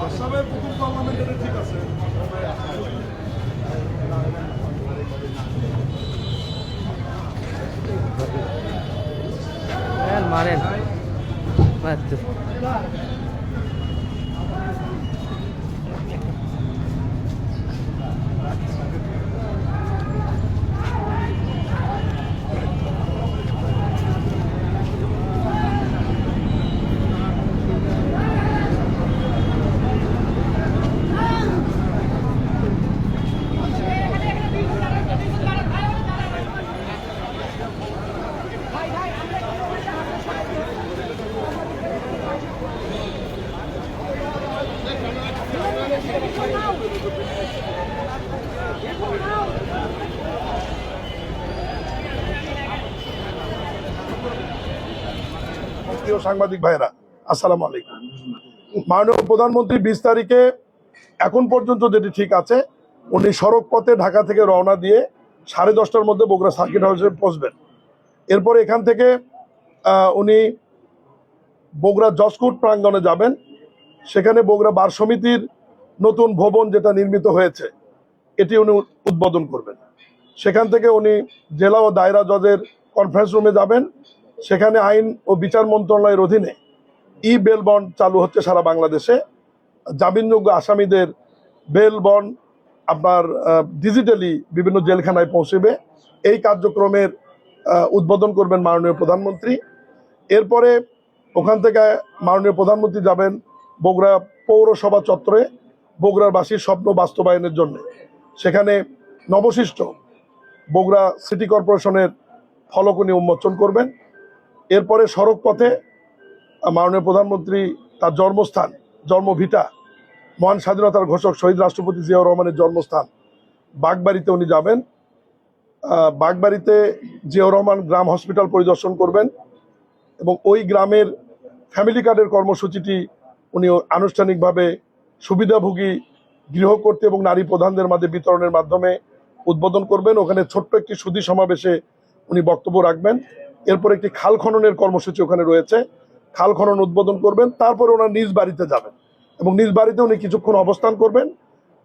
বাসাবের প্রথম পার্লামেন্টে ঠিক আছে। মারেন মারতে প্রিয় সাংবাদিক ভাইরা, আসসালামু আলাইকুম। মাননীয় প্রধানমন্ত্রী 20 তারিখে এখন পর্যন্ত যেটি ঠিক আছে, উনি সড়ক পথে ঢাকা থেকে রওনা দিয়ে 10:30টার মধ্যে বগুড়া সার্কিট হাউসে পৌঁছবেন। এরপরে এখান থেকে উনি বগুড়া জজকোর্ট প্রাঙ্গণে যাবেন। সেখানে বগুড়া বার সমিতির নতুন ভবন যেটা নির্মিত হয়েছে এটি উনি উদ্বোধন করবেন। সেখান থেকে উনি জেলা ও দায়রা জজের কনফারেন্স রুমে যাবেন। সেখানে আইন ও বিচার মন্ত্রণালয়ের অধীনে বেল বন্ড চালু হচ্ছে সারা বাংলাদেশে। জামিনযোগ্য আসামিদের বেল বন্ড আপনার ডিজিটালি বিভিন্ন জেলখানায় পৌঁছবে। এই কার্যক্রমের উদ্বোধন করবেন মাননীয় প্রধানমন্ত্রী। এরপরে ওখান থেকে মাননীয় প্রধানমন্ত্রী যাবেন বগুড়া পৌরসভা চত্বরে বগুড়াবাসীর স্বপ্ন বাস্তবায়নের জন্য। সেখানে নবসৃষ্ট বগুড়া সিটি কর্পোরেশনের ফলক উনি উন্মোচন করবেন। এরপরে সড়ক পথে মাননীয় প্রধানমন্ত্রী তার জন্মস্থান, জন্মভিটা, মহান স্বাধীনতার ঘোষক শহীদ রাষ্ট্রপতি জিয়াউর রহমানের জন্মস্থান বাগবাড়িতে উনি যাবেন। বাগবাড়িতে জিয়াউর রহমান গ্রাম হসপিটাল পরিদর্শন করবেন এবং ওই গ্রামের ফ্যামিলি কার্ডের কর্মসূচিটি উনি আনুষ্ঠানিকভাবে সুবিধাভোগী গৃহকর্তী এবং নারী প্রধানদের মাঝে বিতরণের মাধ্যমে উদ্বোধন করবেন। ওখানে ছোট্ট একটি সুধী সমাবেশে উনি বক্তব্য রাখবেন। এরপর একটি খাল খননের কর্মসূচি ওখানে রয়েছে, খাল খনন উদ্বোধন করবেন। তারপরে ওনার নিজ বাড়িতে যাবেন এবং নিজ বাড়িতে উনি কিছুক্ষণ অবস্থান করবেন।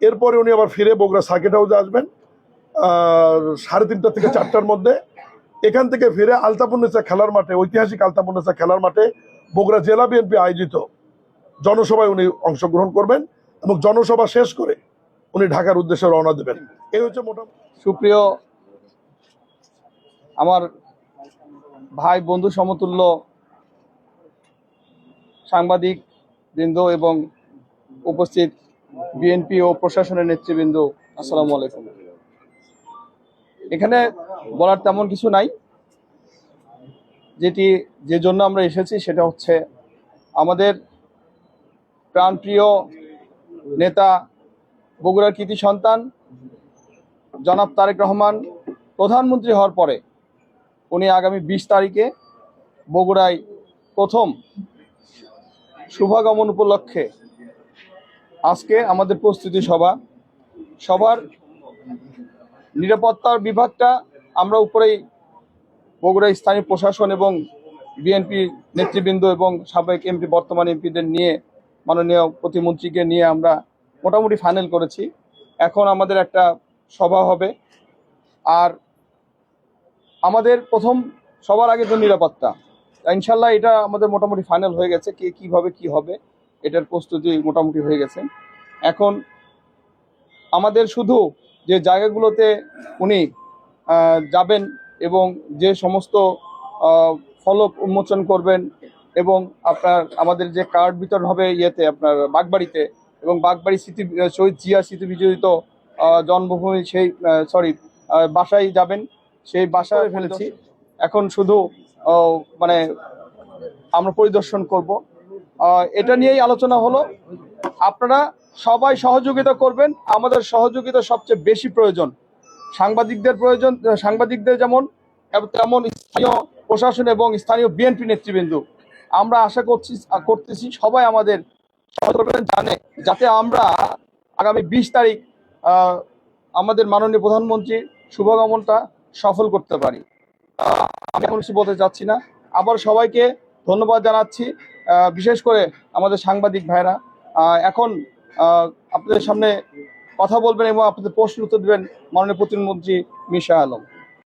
এরপরে উনি আবার ফিরে বগুড়া সার্কিট হাউসে আসবেন 3:30 থেকে 4টার মধ্যে। এখান থেকে ফিরে আলতাপুন্নেসা খেলার মাঠে, ঐতিহাসিক আলতাপুন্নেসা খেলার মাঠে বগুড়া জেলা বিএনপি আয়োজিত জনসভায় উনি অংশগ্রহণ করবেন এবং জনসভা শেষ করে উনি ঢাকার উদ্দেশ্যে রওনা দেবেন। এই হচ্ছে মোটামুটি। সুপ্রিয় আমার ভাই বন্ধু সমতুল্য সাংবাদিক বৃন্দ এবং উপস্থিত বিএনপি ও প্রশাসনের নেতৃবৃন্দ, আসসালামু আলাইকুম। এখানে বলার তেমন কিছু নাই। যে জন্য আমরা এসেছি সেটা হচ্ছে আমাদের প্রাণপ্রিয় নেতা, বগুড়ার কৃতি সন্তান জনাব তারেক রহমান প্রধানমন্ত্রী হওয়ার পরে উনি আগামী 20 তারিখে বগুড়ায় প্রথম শুভাগমন উপলক্ষে আজকে আমাদের প্রস্তুতি সবার নিরাপত্তার বিভাগটা আমরা উপরেই বগুড়া স্থানীয় প্রশাসন এবং বিএনপি নেতৃবৃন্দ এবং সাবেক এমপি বর্তমান এমপিদের নিয়ে, মাননীয় প্রতিমন্ত্রীকে নিয়ে আমরা মোটামুটি ফাইনাল করেছি। এখন আমাদের একটা সভা হবে। আর আমাদের প্রথম সবার আগে তো নিরাপত্তা, ইনশাল্লাহ এটা আমাদের মোটামুটি ফাইনাল হয়ে গেছে। কিভাবে কি হবে এটার প্রস্তুতি মোটামুটি হয়ে গেছে। এখন আমাদের শুধু যে জায়গাগুলোতে উনি যাবেন এবং যে সমস্ত ফলক উন্মোচন করবেন এবং আমাদের যে কার্ড বিতরণ হবে আপনার বাগবাড়িতে, এবং বাগবাড়ি শহীদ জিয়া স্মৃতি বিজড়িত জন্মভূমি সেই বাসায় যাবেন। সেই বাসায় ফেলেছি। এখন শুধু মানে আমরা পরিদর্শন করব। এটা নিয়েই আলোচনা হলো। আপনারা সবাই সহযোগিতা করবেন। আমাদের সহযোগিতা সবচেয়ে বেশি প্রয়োজন সাংবাদিকদের যেমন, তেমন স্থানীয় প্রশাসন এবং স্থানীয় বিএনপি নেতৃবৃন্দ। আমরা আশা করতেছি সবাই আমাদের জানে, যাতে আমরা আগামী 20 তারিখ আমাদের মাননীয় প্রধানমন্ত্রীর শুভাগমনটা সফল করতে পারি। আমি এখন কিছু বলতে চাচ্ছি না। আবার সবাইকে ধন্যবাদ জানাচ্ছি, বিশেষ করে আমাদের সাংবাদিক ভাইরা। এখন আপনাদের সামনে কথা বলবেন এবং আপনাদের প্রশ্নের উত্তর দেবেন মাননীয় প্রতিমন্ত্রী মিশা আলম।